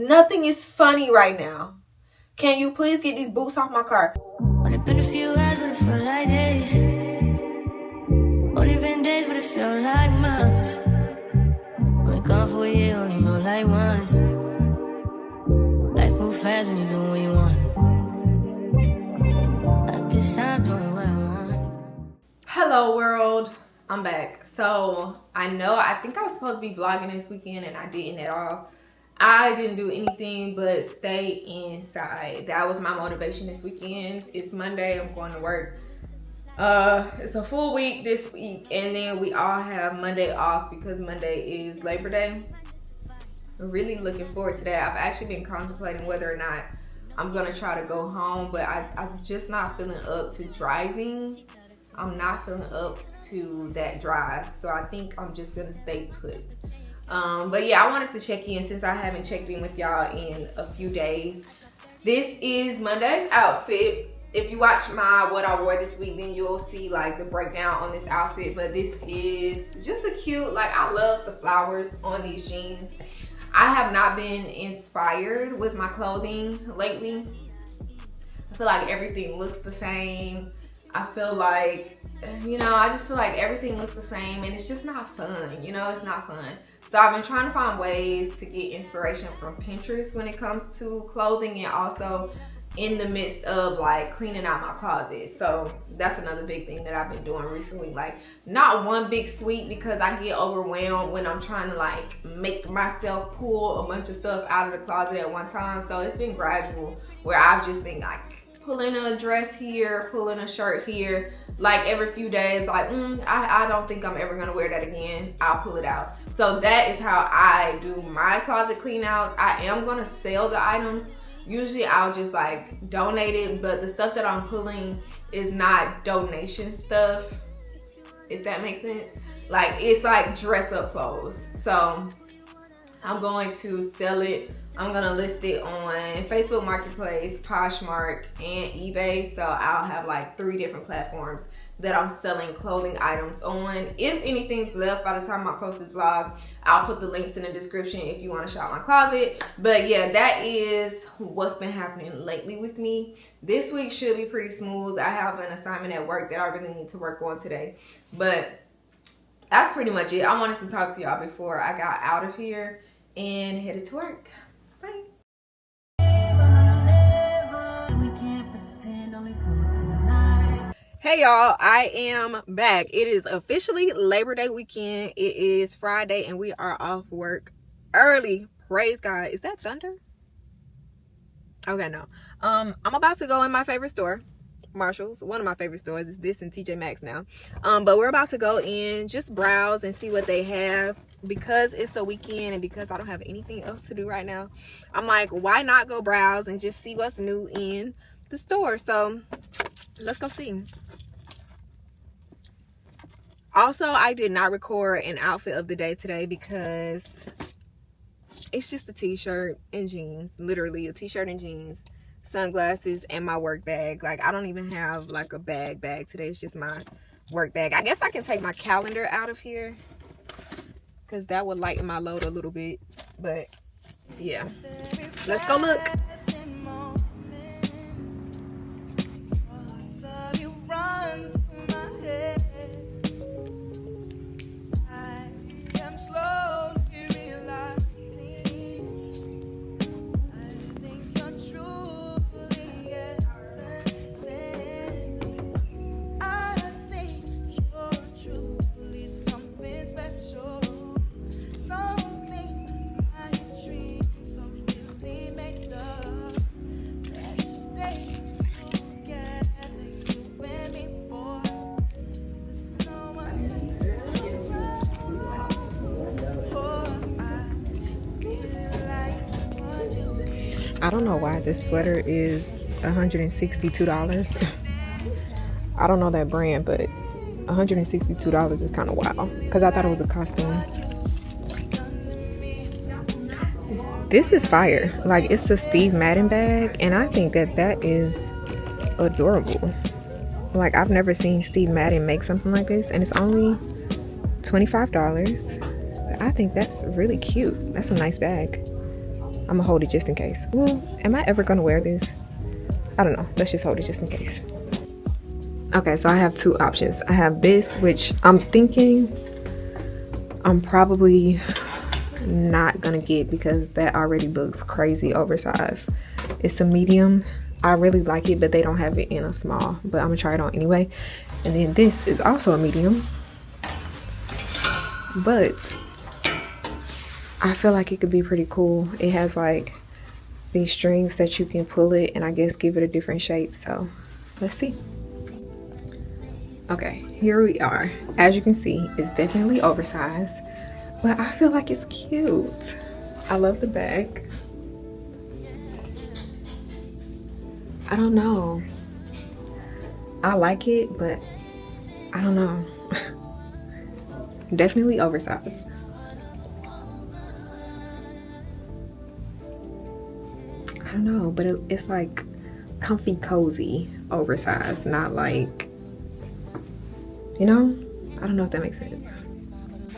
Nothing is funny right now. Can you please get these boots off my car? Only been a few hours, but it felt like days. Only been days, but it felt like months. Been gone for a year, only know like once. Life moves fast when you do what you want. At this time, doing what I want. Hello world, I'm back. So I think I was supposed to be vlogging this weekend and I didn't at all. I didn't do anything but stay inside. That was my motivation this weekend. It's Monday, I'm going to work. It's a full week this week, and then we all have Monday off because Monday is Labor Day. I'm really looking forward to that. I've actually been contemplating whether or not I'm gonna try to go home, but I'm just not feeling up to driving. I'm not feeling up to that drive, so I think I'm just gonna stay put. But yeah, I wanted to check in since I haven't checked in with y'all in a few days. This is Monday's outfit. If you watch my what I wore this week, then you'll see like the breakdown on this outfit. But this is just a cute, like, I love the flowers on these jeans. I have not been inspired with my clothing lately. I feel like everything looks the same. I feel like, I just feel like everything looks the same and it's just not fun. It's not fun. So I've been trying to find ways to get inspiration from Pinterest when it comes to clothing, and also in the midst of like cleaning out my closet. So that's another big thing that I've been doing recently. Like, not one big sweep because I get overwhelmed when I'm trying to like make myself pull a bunch of stuff out of the closet at one time. So it's been gradual where I've just been like pulling a dress here, pulling a shirt here, like every few days, like I don't think I'm ever gonna wear that again. I'll pull it out. So that is how I do my closet clean out. I am gonna sell the items. Usually I'll just like donate it, but the stuff that I'm pulling is not donation stuff, if that makes sense. Like, it's like dress up clothes. So I'm going to sell it. I'm gonna list it on Facebook Marketplace, Poshmark, and eBay. So I'll have like 3 different platforms that I'm selling clothing items on. If anything's left by the time I post this vlog, I'll put the links in the description if you want to shop my closet. But yeah, that is what's been happening lately with me. This week should be pretty smooth. I have an assignment at work that I really need to work on today. But that's pretty much it. I wanted to talk to y'all before I got out of here and headed to work. Bye. Hey y'all, I am back. It is officially Labor Day weekend. It is Friday and we are off work early. Praise God. Is that thunder? Okay, no. I'm about to go in my favorite store, Marshall's. One of my favorite stores is this and TJ Maxx now. But we're about to go in, just browse and see what they have. Because it's a weekend and because I don't have anything else to do right now, I'm like, why not go browse and just see what's new in the store? So let's go see. Also, I did not record an outfit of the day today because it's just a t-shirt and jeans. Literally a t-shirt and jeans, sunglasses, and my work bag. Like, I don't even have like a bag today. It's just my work bag. I guess I can take my calendar out of here because that would lighten my load a little bit. But yeah, let's go look. I don't know why this sweater is $162. I don't know that brand, but $162 is kind of wild because I thought it was a costume. This is fire. Like, it's a Steve Madden bag, and I think that is adorable. Like, I've never seen Steve Madden make something like this, and it's only $25. I think that's really cute. That's a nice bag. I'm gonna hold it just in case. Well, am I ever gonna wear this? I don't know. Let's just hold it just in case. Okay, so I have two options. I have this, which I'm thinking I'm probably not gonna get because that already looks crazy oversized. It's a medium. I really like it, but they don't have it in a small, but I'm gonna try it on anyway. And then this is also a medium, but I feel like it could be pretty cool. It has like these strings that you can pull it and I guess give it a different shape. So let's see. Okay, here we are. As you can see, it's definitely oversized, but I feel like it's cute. I love the bag. I don't know. I like it, but I don't know. Definitely oversized. I don't know, but it's like comfy, cozy, oversized, not like, you know? I don't know if that makes sense.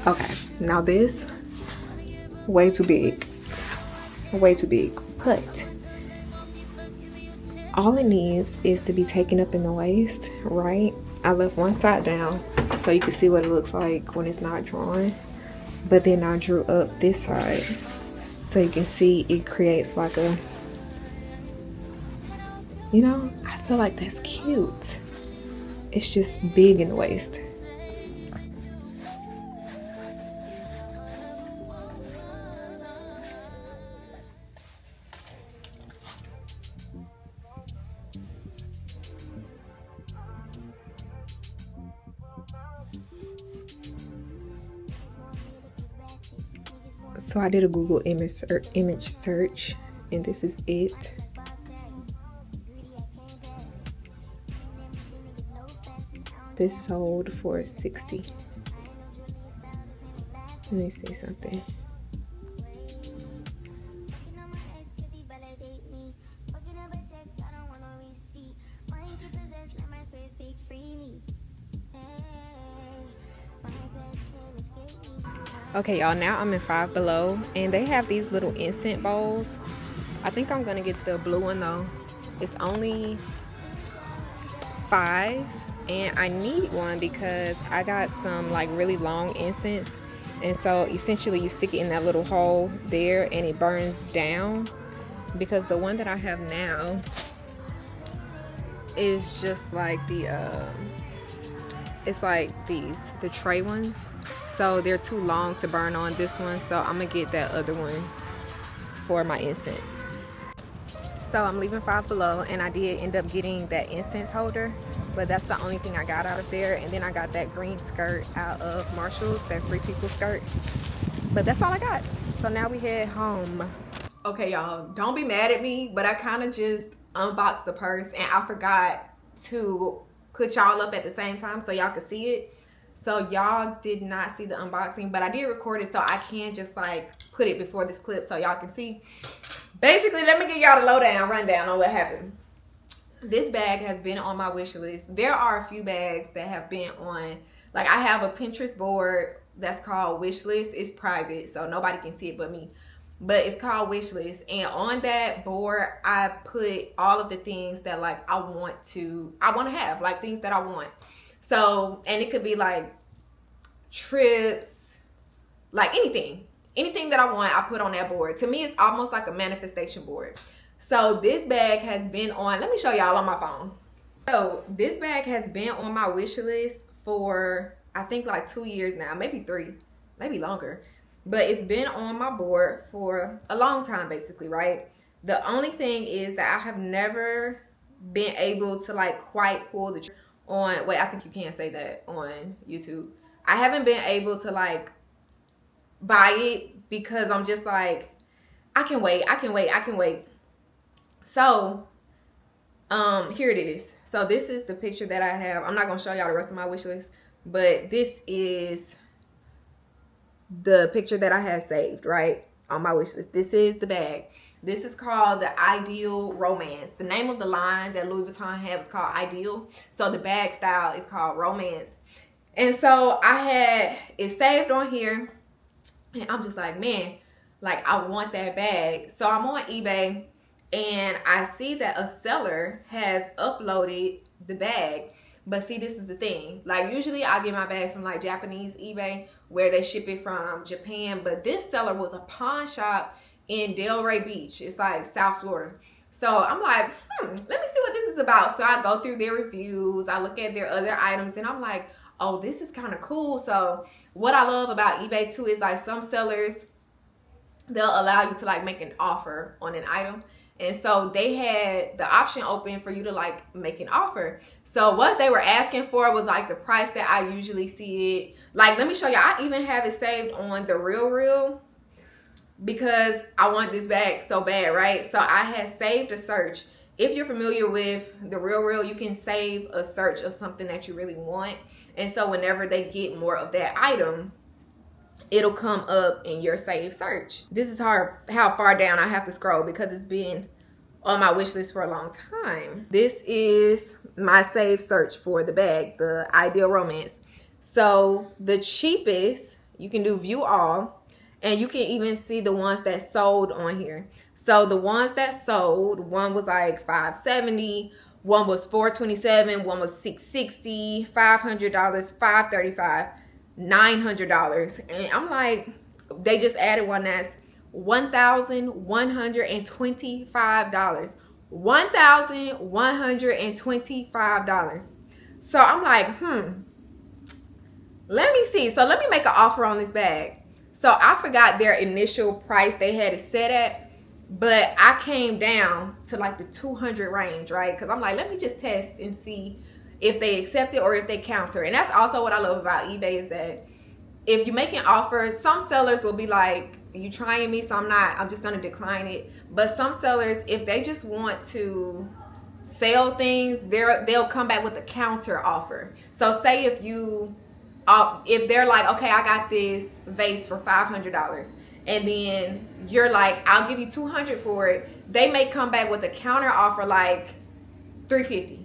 Okay, now this, way too big. Way too big, but all it needs is to be taken up in the waist, right? I left one side down so you can see what it looks like when it's not drawn. But then I drew up this side so you can see it creates like a, you know, I feel like that's cute. It's just big in the waist. So I did a Google image search and this is it. This sold for $60. Let me see something. Okay, y'all, now I'm in Five Below and they have these little incense bowls. I think I'm gonna get the blue one though. It's only $5 and I need one because I got some like really long incense, and so essentially you stick it in that little hole there and it burns down, because the one that I have now is just like the it's like the tray ones, so they're too long to burn on this one, so I'm gonna get that other one for my incense. So I'm leaving Five Below and I did end up getting that incense holder, but that's the only thing I got out of there. And then I got that green skirt out of Marshall's, that Free People skirt, but that's all I got. So now we head home. Okay, y'all, don't be mad at me, but I kind of just unboxed the purse and I forgot to put y'all up at the same time so y'all could see it. So y'all did not see the unboxing, but I did record it so I can just like put it before this clip so y'all can see. Basically, let me give y'all the lowdown rundown on what happened. This bag has been on my wish list. There are a few bags that have been on, like I have a Pinterest board that's called wish list. It's private, so nobody can see it but me. But it's called wish list, and on that board I put all of the things that like I want to have, like things that I want. So, and it could be like trips, like anything that I want, I put on that board. To me, it's almost like a manifestation board. So this bag has been on, let me show y'all on my phone. So this bag has been on my wish list for I think like 2 years now, maybe 3, maybe longer. But it's been on my board for a long time, basically, right? The only thing is that I have never been able to like quite pull the trigger on, wait, I think you can't say that on YouTube. I haven't been able to like buy it because I'm just like, I can wait. So here it is. So this is the picture that I have. I'm not gonna show y'all the rest of my wish list, but this is the picture that I had saved right on my wish list. This is the bag. This is called the Ideal Romance. The name of the line that Louis Vuitton had was called Ideal, so the bag style is called Romance. And so I had it saved on here, and I'm just like, man, Like, I want that bag. So I'm on eBay and I see that a seller has uploaded the bag. But see, this is the thing. Like, usually I get my bags from like Japanese eBay where they ship it from Japan. But this seller was a pawn shop in Delray Beach. It's like South Florida. So I'm like, let me see what this is about. So I go through their reviews. I look at their other items and I'm like, oh, this is kind of cool. So what I love about eBay too is like some sellers, they'll allow you to like make an offer on an item. And so they had the option open for you to like make an offer. So what they were asking for was like the price that I usually see it. Like, let me show you. I even have it saved on the Real because I want this bag so bad, right? So I had saved a search. If you're familiar with the Real, you can save a search of something that you really want. And so whenever they get more of that item, it'll come up in your saved search. This is how far down I have to scroll because it's been on my wish list for a long time. This is my saved search for the bag, the Ideal Romance. So the cheapest, you can do view all, and you can even see the ones that sold on here. So the ones that sold, one was like $570, one was $427, one was $660, $500, $535, $900. And I'm like, they just added one that's $1,125. $1,125. So I'm like, let me see. So let me make an offer on this bag. So I forgot their initial price they had it set at, but I came down to like the 200 range, right? Because I'm like, let me just test and see if they accept it or if they counter. And that's also what I love about eBay is that if you make an offer, some sellers will be like, you trying me, so I'm just going to decline it. But some sellers, if they just want to sell things, they'll come back with a counter offer. So say if they're like, okay, I got this vase for $500, and then you're like, I'll give you $200 for it, they may come back with a counter offer like $350,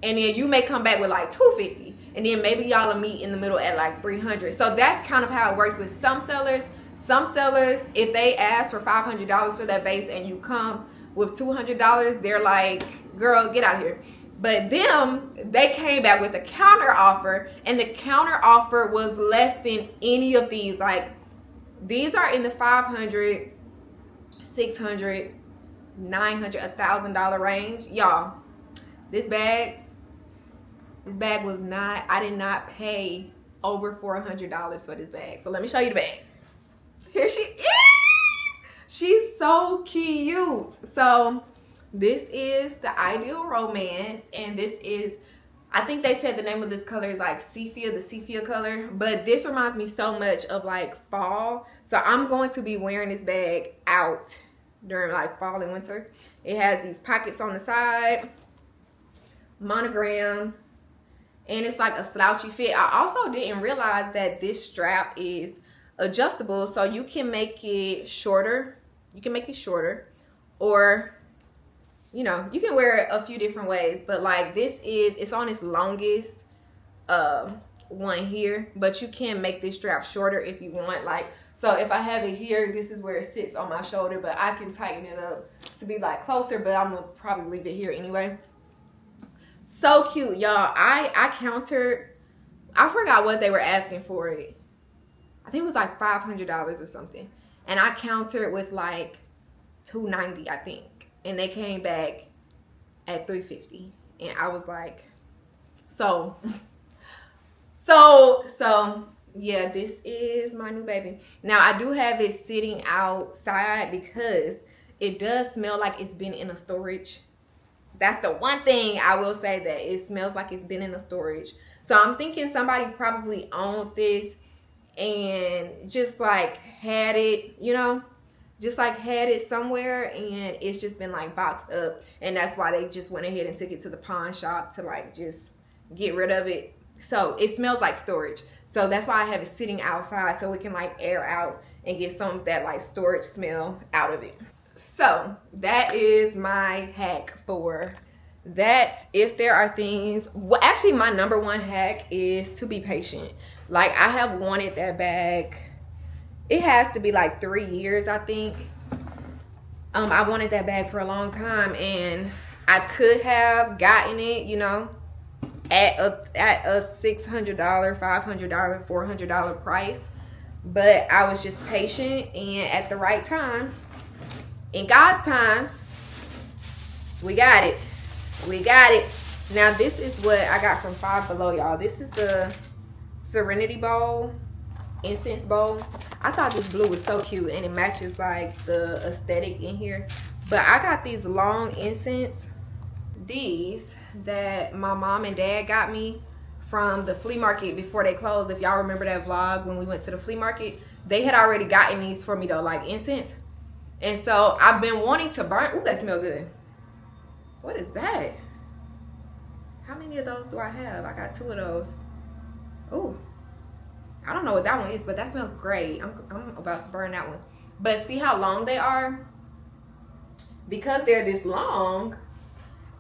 and then you may come back with like $250, and then maybe y'all will meet in the middle at like $300. So that's kind of how it works with some sellers. Some sellers, if they ask for $500 for that vase and you come with $200, they're like, girl, get out of here. But them, they came back with a counter offer, and the counter offer was less than any of these. Like, these are in the $500, $600, $900, $1,000 range. Y'all, this bag was not, I did not pay over $400 for this bag. So let me show you the bag. Here she is. She's so cute. So this is the Ideal Romance, and this is, I think they said the name of this color is like sepia, the sepia color, but this reminds me so much of like fall. So I'm going to be wearing this bag out during like fall and winter. It has these pockets on the side, monogram, and it's like a slouchy fit. I also didn't realize that this strap is adjustable, so you can make it shorter. You can make it shorter, or you know, you can wear it a few different ways. But like this is, it's on its longest one here, but you can make this strap shorter if you want. Like, so if I have it here, this is where it sits on my shoulder, but I can tighten it up to be like closer, but I'm gonna probably leave it here anyway. So cute, y'all. I countered, I forgot what they were asking for it. I think it was like $500 or something, and I countered with like $290, I think, and they came back at $350, and I was like, so yeah, this is my new baby. Now I do have it sitting outside because it does smell like it's been in a storage. That's the one thing I will say, that it smells like it's been in a storage. So I'm thinking somebody probably owned this and just like had it, you know, just like had it somewhere, and it's just been like boxed up, and that's why they just went ahead and took it to the pawn shop to like just get rid of it. So it smells like storage, so that's why I have it sitting outside, so we can like air out and get some of that like storage smell out of it. So that is my hack for that. If there are things, well, actually my number one hack is to be patient. Like, I have wanted that bag It has to be like 3 years, I think. I wanted that bag for a long time, and I could have gotten it, you know, at a $600, $500, $400 price, but I was just patient, and at the right time, in God's time, we got it. We got it. Now this is what I got from Five Below, y'all. This is the Serenity Bowl, incense bowl. I thought this blue was so cute, and it matches like the aesthetic in here. But I got these long incense, these that my mom and dad got me from the flea market before they closed. If y'all remember that vlog when we went to the flea market, they had already gotten these for me though, like incense. And so I've been wanting to burn. Ooh, that smells good. What is that? How many of those do I have? I got 2 of those. Ooh, I don't know what that one is, but that smells great. I'm about to burn that one. But see how long they are? Because they're this long,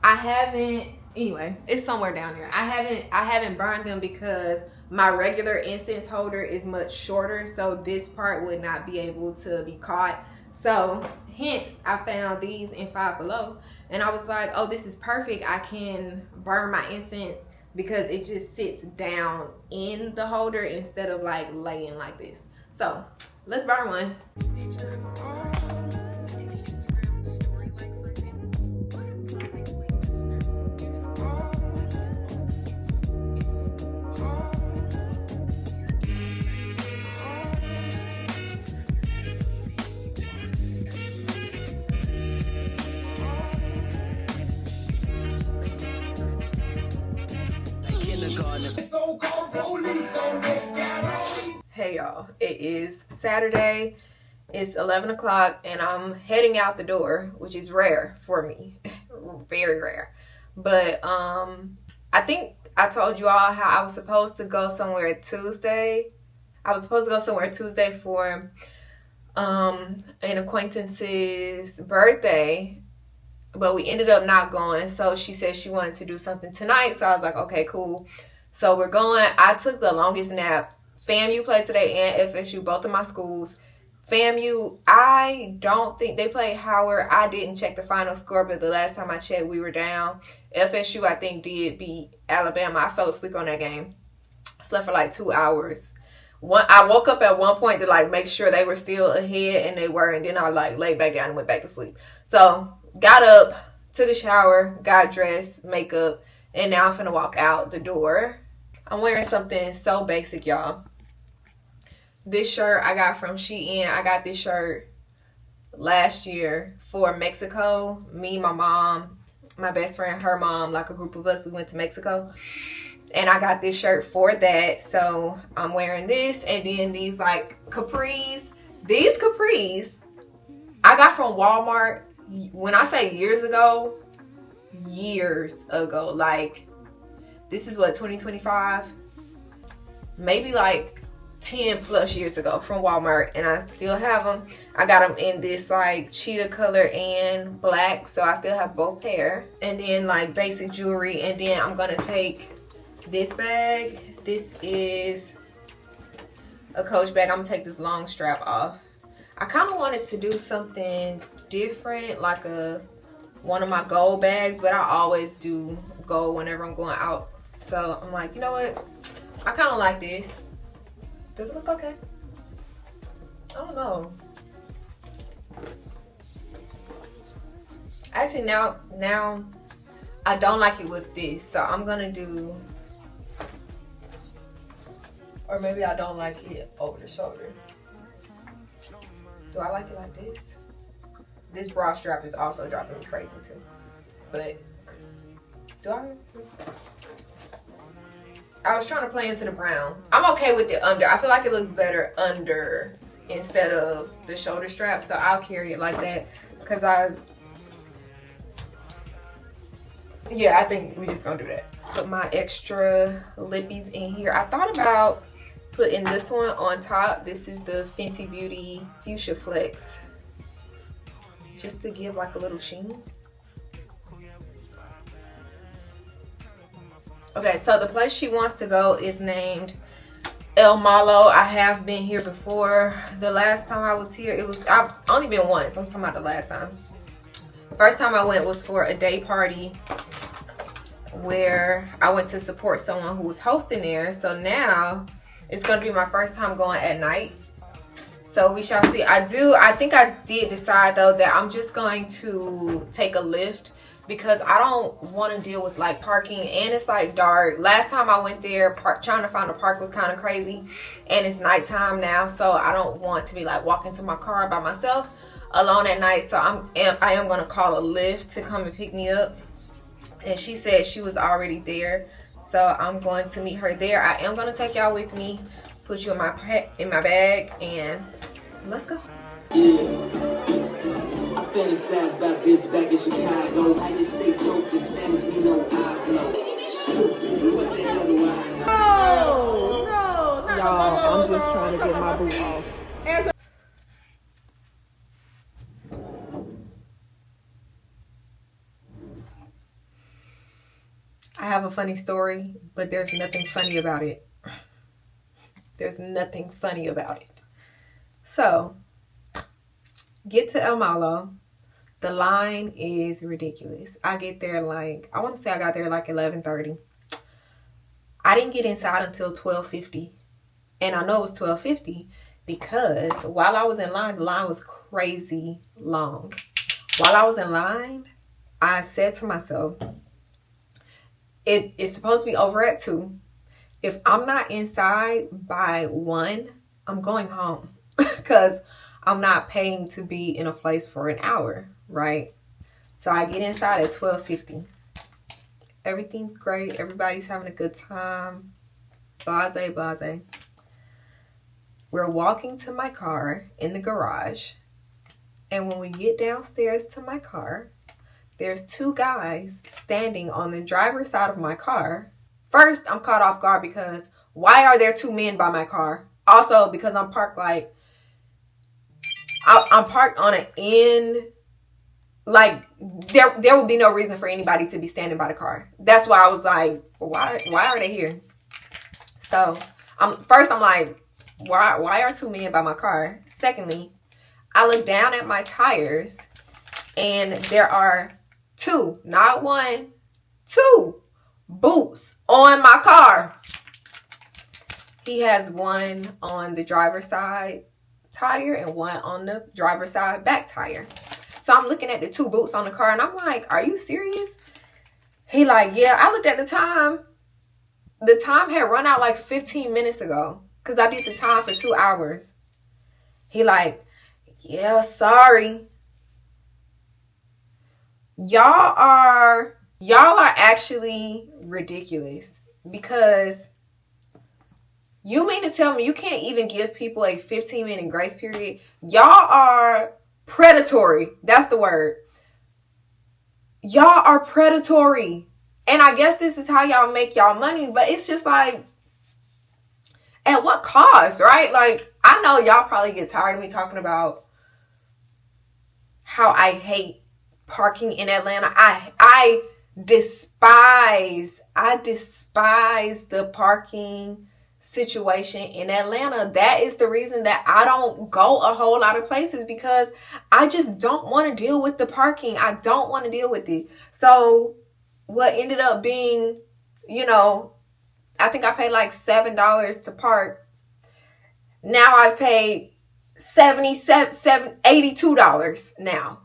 I haven't, anyway, it's somewhere down there. I haven't burned them because my regular incense holder is much shorter, so this part would not be able to be caught. So hence I found these in Five Below, and I was like, oh, this is perfect. I can burn my incense because it just sits down in the holder instead of like laying like this. So let's burn one. Hey y'all, it is Saturday. It's 11 o'clock and I'm heading out the door, which is rare for me. Very rare. But I think I told you all how I was supposed to go somewhere Tuesday. I was supposed to go somewhere Tuesday for an acquaintance's birthday, but we ended up not going. So she said she wanted to do something tonight, so I was like, okay, cool. So we're going. I took the longest nap. FAMU played today and FSU, both of my schools. FAMU, I don't think they played Howard. I didn't check the final score, but the last time I checked, we were down. FSU, I think, did beat Alabama. I fell asleep on that game. Slept for like 2 hours. I woke up at one point to like make sure they were still ahead, and they were, and then I like laid back down and went back to sleep. So got up, took a shower, got dressed, makeup, and now I'm finna walk out the door. I'm wearing something so basic, y'all. This shirt I got from Shein. I got this shirt last year for Mexico. Me, my mom, my best friend, her mom, like a group of us, we went to Mexico. And I got this shirt for that. So I'm wearing this. And then these like capris. These capris I got from Walmart. When I say years ago, like this is what, 2025? Maybe like 10 plus years ago from Walmart, and I still have them. I got them in this like cheetah color and black, so I still have both pair. And then like basic jewelry, and then I'm gonna take this bag. This is a Coach bag. I'm gonna take this long strap off. I kind of wanted to do something different, like one of my gold bags, but I always do gold whenever I'm going out. So I'm like, you know what? I kind of like this. Does it look okay? I don't know. Actually, now I don't like it with this, so I'm gonna do, or maybe I don't like it over the shoulder. Do I like it like this? This bra strap is also dropping me crazy too. But do I was trying to play into the brown. I'm okay with it under. I feel like it looks better under instead of the shoulder strap, so I'll carry it like that because I think we're just gonna do that. Put my extra lippies in here. I thought about putting this one on top. This is the Fenty Beauty Fuchsia Flex, just to give like a little sheen. Okay, so the place she wants to go is named El Malo. I have been here before. The last time I was here, I've only been once. I'm talking about the last time. First time I went was for a day party where I went to support someone who was hosting there. So now it's going to be my first time going at night. So we shall see. I think I did decide though that I'm just going to take a Lyft because I don't want to deal with like parking, and it's like dark. Last time I went there, trying to find a park was kind of crazy, and it's nighttime now, so I don't want to be like walking to my car by myself alone at night. So I am going to call a Lyft to come and pick me up, and she said she was already there, so I'm going to meet her there. I am going to take y'all with me, put you in my bag, and let's go. I fantasize about this back in Chicago. How you say dope in Spanish, me no hablo. What the hell do I know? No, y'all, I'm just trying to get my boot off. I have a funny story, but there's nothing funny about it. There's nothing funny about it. So, get to El Malo. The line is ridiculous. I get there like, I want to say I got there like 11:30. I didn't get inside until 12:50. And I know it was 12:50 because while I was in line, the line was crazy long. While I was in line, I said to myself, it's supposed to be over at 2. If I'm not inside by 1, I'm going home because I'm not paying to be in a place for an hour, right? So I get inside at 12:50. Everything's great. Everybody's having a good time. Blase, blase. We're walking to my car in the garage. And when we get downstairs to my car, there's 2 guys standing on the driver's side of my car. First, I'm caught off guard because why are there 2 men by my car? Also, because I'm parked like, I'm parked on an end. Like, there would be no reason for anybody to be standing by the car. That's why I was like, why are they here? So, I'm like, why are 2 men by my car? Secondly, I look down at my tires and there are 2, not 1, 2 boots on my car. He has one on the driver's side tire and one on the driver's side back tire. So I'm looking at the 2 boots on the car and I'm like, are you serious? He like, yeah. I looked at the time. The time had run out like 15 minutes ago because I did the time for 2 hours. He like, yeah, sorry. Y'all are actually ridiculous because you mean to tell me you can't even give people a 15-minute grace period? Y'all are predatory. That's the word. Y'all are predatory. And I guess this is how y'all make y'all money, but it's just like, at what cost, right? Like, I know y'all probably get tired of me talking about how I hate parking in Atlanta. I despise the parking situation in Atlanta. That is the reason that I don't go a whole lot of places, because I just don't want to deal with the parking. I don't want to deal with it. So what ended up being, I think I paid like $7 to park. Now I've paid $82 now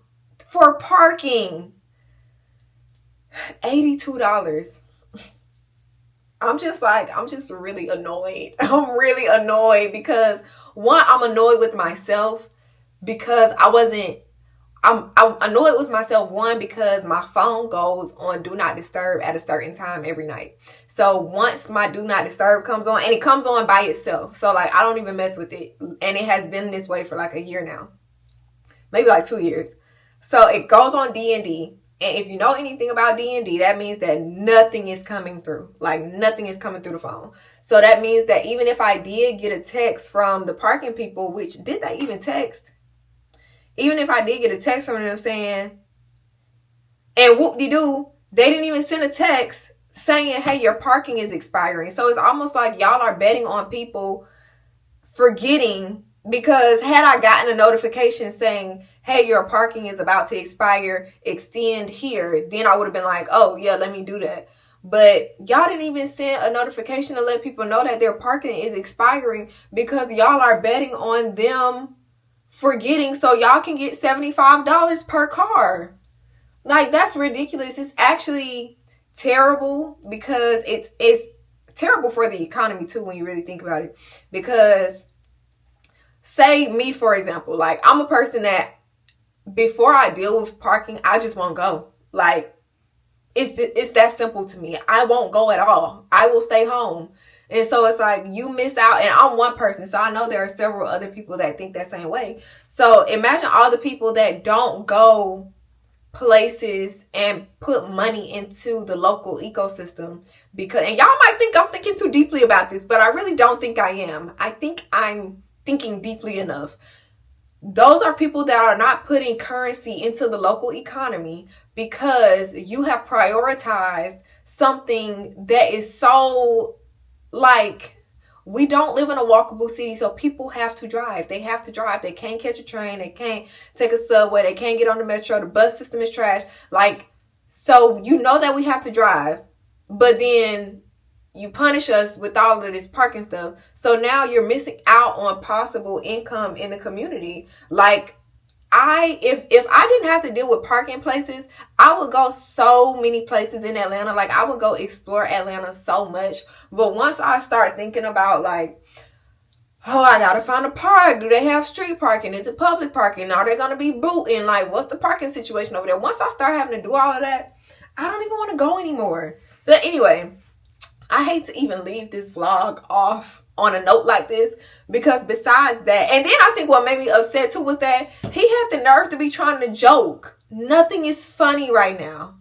for parking. $82. I'm just really annoyed. I'm really annoyed because, one, I'm annoyed with myself because I'm annoyed with myself, one, because my phone goes on do not disturb at a certain time every night. So once my do not disturb comes on, and it comes on by itself. So like, I don't even mess with it. And it has been this way for like a year now, maybe like 2 years. So it goes on D&D. And if you know anything about D&D, that means that nothing is coming through. Like, nothing is coming through the phone. So that means that even if I did get a text from the parking people, which, did they even text? Even if I did get a text from them saying, and whoop-de-doo, they didn't even send a text saying, hey, your parking is expiring. So it's almost like y'all are betting on people forgetting, because had I gotten a notification saying, hey, your parking is about to expire, extend here, then I would have been like, oh yeah, let me do that. But y'all didn't even send a notification to let people know that their parking is expiring, because y'all are betting on them forgetting so y'all can get $75 per car. Like, that's ridiculous. It's actually terrible, because it's terrible for the economy too when you really think about it. Because say me, for example, like, I'm a person that before I deal with parking, I just won't go. Like, it's that simple to me. I won't go at all. I will stay home. And so it's like, you miss out. And I'm one person, so I know there are several other people that think that same way. So imagine all the people that don't go places and put money into the local ecosystem. Because, and y'all might think I'm thinking too deeply about this, but I really don't think I am. I think I'm thinking deeply enough. Those are people that are not putting currency into the local economy because you have prioritized something that is so, like, we don't live in a walkable city, so people have to drive. They have to drive. They can't catch a train. They can't take a subway. They can't get on the metro. The bus system is trash. Like, so you know that we have to drive, but then you punish us with all of this parking stuff. So now you're missing out on possible income in the community. Like, if I didn't have to deal with parking places, I would go so many places in Atlanta. Like, I would go explore Atlanta so much. But once I start thinking about, like, oh, I gotta find a park. Do they have street parking? Is it public parking? Are they gonna be booting? Like, what's the parking situation over there? Once I start having to do all of that, I don't even want to go anymore. But anyway, I hate to even leave this vlog off on a note like this, because besides that, and then I think what made me upset too was that he had the nerve to be trying to joke. Nothing is funny right now.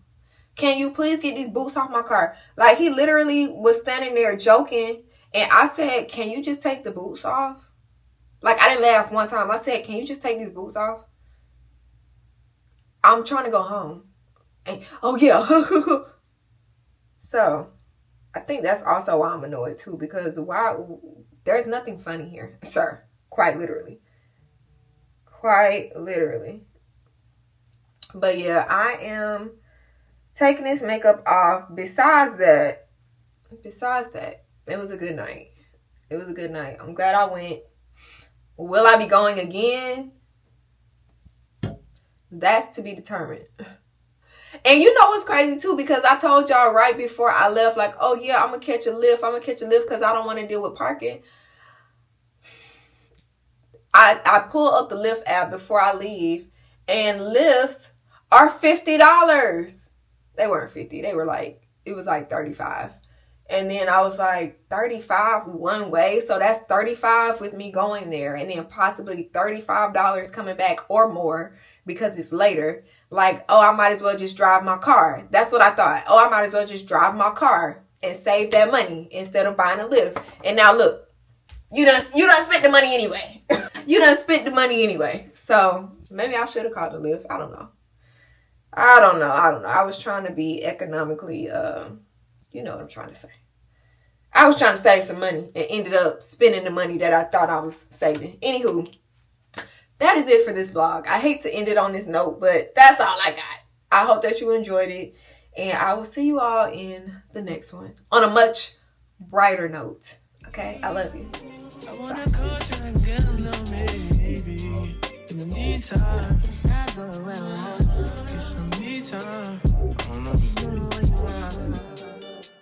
Can you please get these boots off my car? Like, he literally was standing there joking, and I said, can you just take the boots off? Like, I didn't laugh one time. I said, can you just take these boots off? I'm trying to go home. And, oh yeah. So I think that's also why I'm annoyed too, because there's nothing funny here, sir. Quite literally. But yeah, I am taking this makeup off. Besides that, it was a good night. I'm glad I went. Will I be going again? That's to be determined. And you know what's crazy too, because I told y'all right before I left, like, oh yeah, I'm gonna catch a lift because I don't want to deal with parking. I pull up the Lyft app before I leave, and lifts are $50. They weren't 50. They were like, it was like 35. And then I was like, 35 one way. So that's 35 with me going there, and then possibly $35 coming back or more because it's later. Like, oh, I might as well just drive my car. That's what I thought. Oh, I might as well just drive my car and save that money instead of buying a Lyft. And now look, you done spent the money anyway. You done spent the money anyway. So maybe I should have called a Lyft. I don't know. I was trying to be economically, you know what I'm trying to say. I was trying to save some money and ended up spending the money that I thought I was saving. Anywho, that is it for this vlog. I hate to end it on this note, but that's all I got. I hope that you enjoyed it, and I will see you all in the next one on a much brighter note. Okay? I love you. I wanna call you and get a little maybe. In the meantime, get some me time.